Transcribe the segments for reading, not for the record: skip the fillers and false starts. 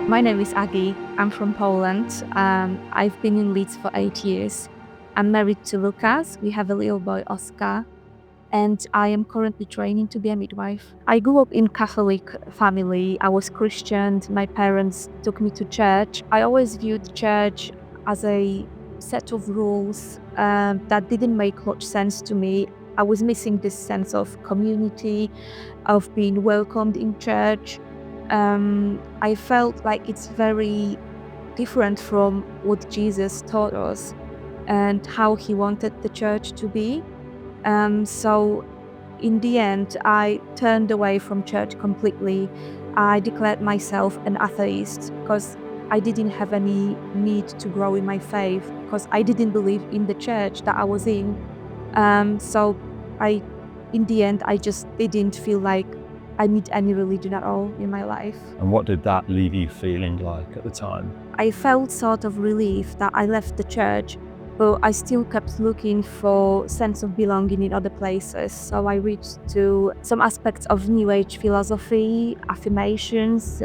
My name is Agi. I'm from Poland. I've been in Leeds for 8 years. I'm married to Lucas. We have a little boy, Oscar, and I am currently training to be a midwife. I grew up in Catholic family. I was Christian. My parents took me to church. I always viewed church as a set of rules that didn't make much sense to me. I was missing this sense of community, of being welcomed in church. I felt like it's very different from what Jesus taught us and how he wanted the church to be. So in the end, I turned away from church completely. I declared myself an atheist because I didn't have any need to grow in my faith because I didn't believe in the church that I was in. So I, in the end, I just didn't feel like I need any religion at all in my life. And what did that leave you feeling like at the time? I felt sort of relief that I left the church, but I still kept looking for sense of belonging in other places. So I reached to some aspects of New Age philosophy, affirmations,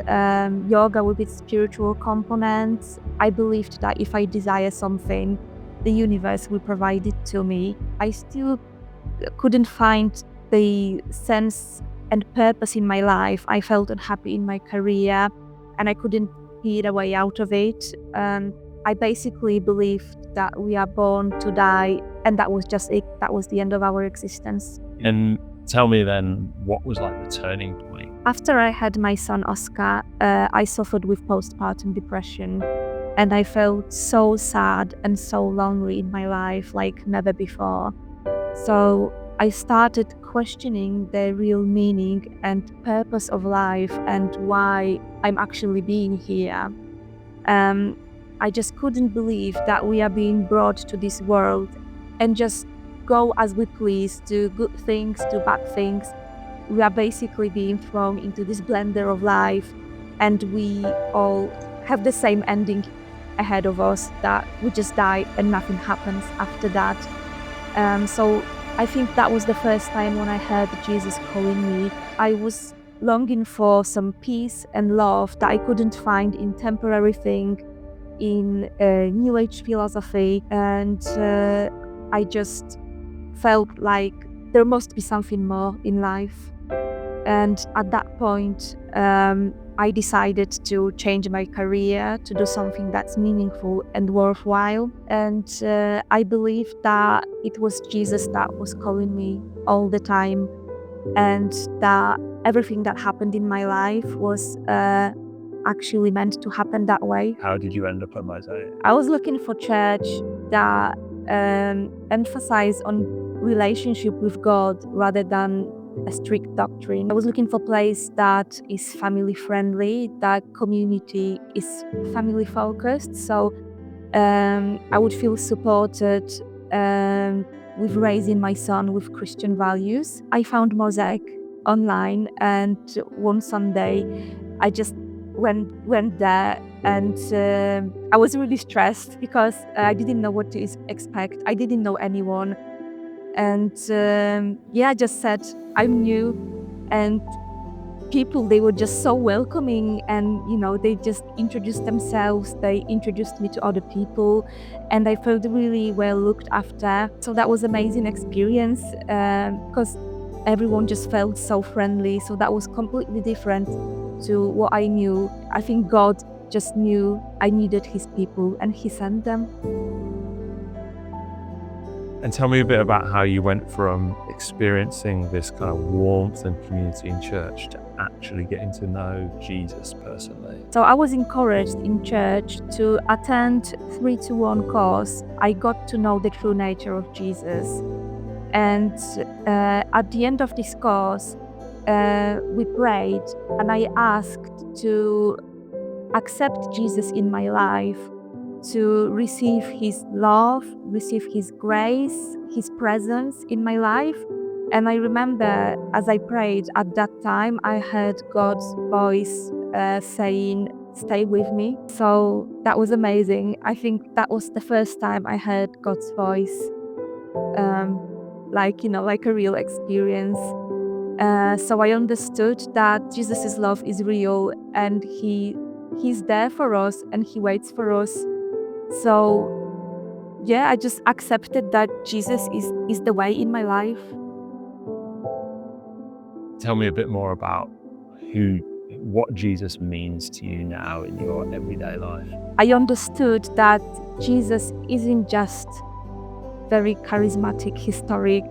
yoga with its spiritual components. I believed that if I desire something, the universe will provide it to me. I still couldn't find the sense and purpose in my life. I felt unhappy in my career and I couldn't see the way out of it. I basically believed that we are born to die and that was just it. That was the end of our existence. And tell me then, what was like the turning point? After I had my son Oscar, I suffered with postpartum depression and I felt so sad and so lonely in my life like never before. So I started questioning the real meaning and purpose of life and why I'm actually being here. I just couldn't believe that we are being brought to this world and just go as we please, do good things, do bad things. We are basically being thrown into this blender of life and we all have the same ending ahead of us, that we just die and nothing happens after that. So I think that was the first time when I heard Jesus calling me. I was longing for some peace and love that I couldn't find in temporary thing, in New Age philosophy, and I just felt like there must be something more in life. And at that point, I decided to change my career, to do something that's meaningful and worthwhile. And I believe that it was Jesus that was calling me all the time, and that everything that happened in my life was actually meant to happen that way. How did you end up at Mosaic? I was looking for church that emphasized on relationship with God rather than a strict doctrine. I was looking for a place that is family friendly, that community is family focused. So I would feel supported with raising my son with Christian values. I found Mosaic online, and one Sunday I just went there, and I was really stressed because I didn't know what to expect. I didn't know anyone. And I just said, I'm new, and people, they were just so welcoming, and they just introduced themselves, they introduced me to other people, and I felt really well looked after. So that was amazing experience because everyone just felt so friendly. So that was completely different to what I knew. I think God just knew I needed his people and he sent them. And tell me a bit about how you went from experiencing this kind of warmth and community in church to actually getting to know Jesus personally. So I was encouraged in church to attend 3-1 course. I got to know the true nature of Jesus. And at the end of this course, we prayed, and I asked to accept Jesus in my life, to receive his love, receive his grace, his presence in my life. And I remember as I prayed at that time, I heard God's voice saying, "Stay with me." So that was amazing. I think that was the first time I heard God's voice, like a real experience. So I understood that Jesus' love is real, and he He's there for us and he waits for us. So yeah, I just accepted that Jesus is the way in my life. Tell me a bit more about what Jesus means to you now in your everyday life. I understood that Jesus isn't just very charismatic, historic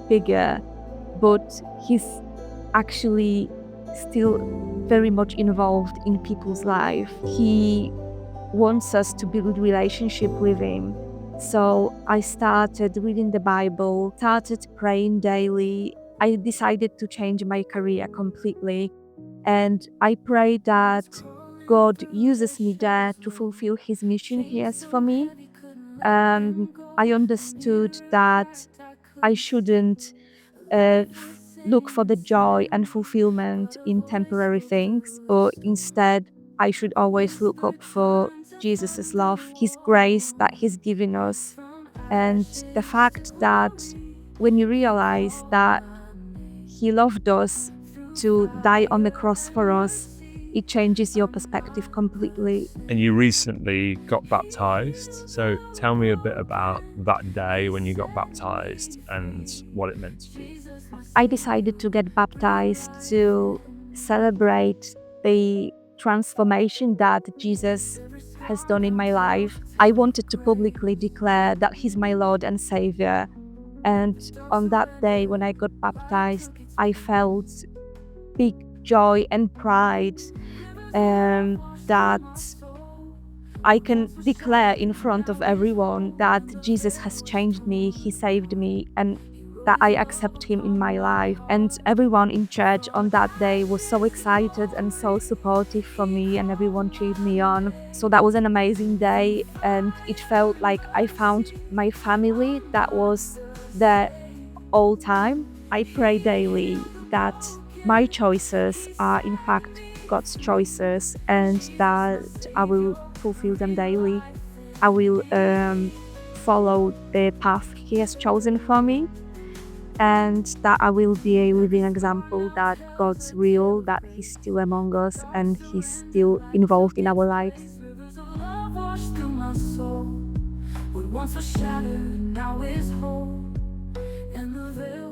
figure, but he's actually still very much involved in people's life. He wants us to build relationship with him. So I started reading the Bible, started praying daily. I decided to change my career completely. And I pray that God uses me there to fulfill his mission he has for me. I understood that I shouldn't look for the joy and fulfillment in temporary things, but instead, I should always look up for Jesus' love, his grace that he's given us, and the fact that when you realize that he loved us to die on the cross for us, it changes your perspective completely. And you recently got baptized. So tell me a bit about that day when you got baptized and what it meant to you. I decided to get baptized to celebrate the transformation that Jesus has done in my life. I wanted to publicly declare that he's my Lord and Savior. And on that day when I got baptized, I felt big joy and pride that I can declare in front of everyone that Jesus has changed me, he saved me, and that I accept him in my life. And everyone in church on that day was so excited and so supportive for me, and everyone cheered me on. So that was an amazing day, and it felt like I found my family that was there all time. I pray daily that my choices are in fact God's choices, and that I will fulfill them daily. I will follow the path he has chosen for me, and that I will be a living example that God's real, that he's still among us, and he's still involved in our lives. Once was shattered, now is whole, and the veil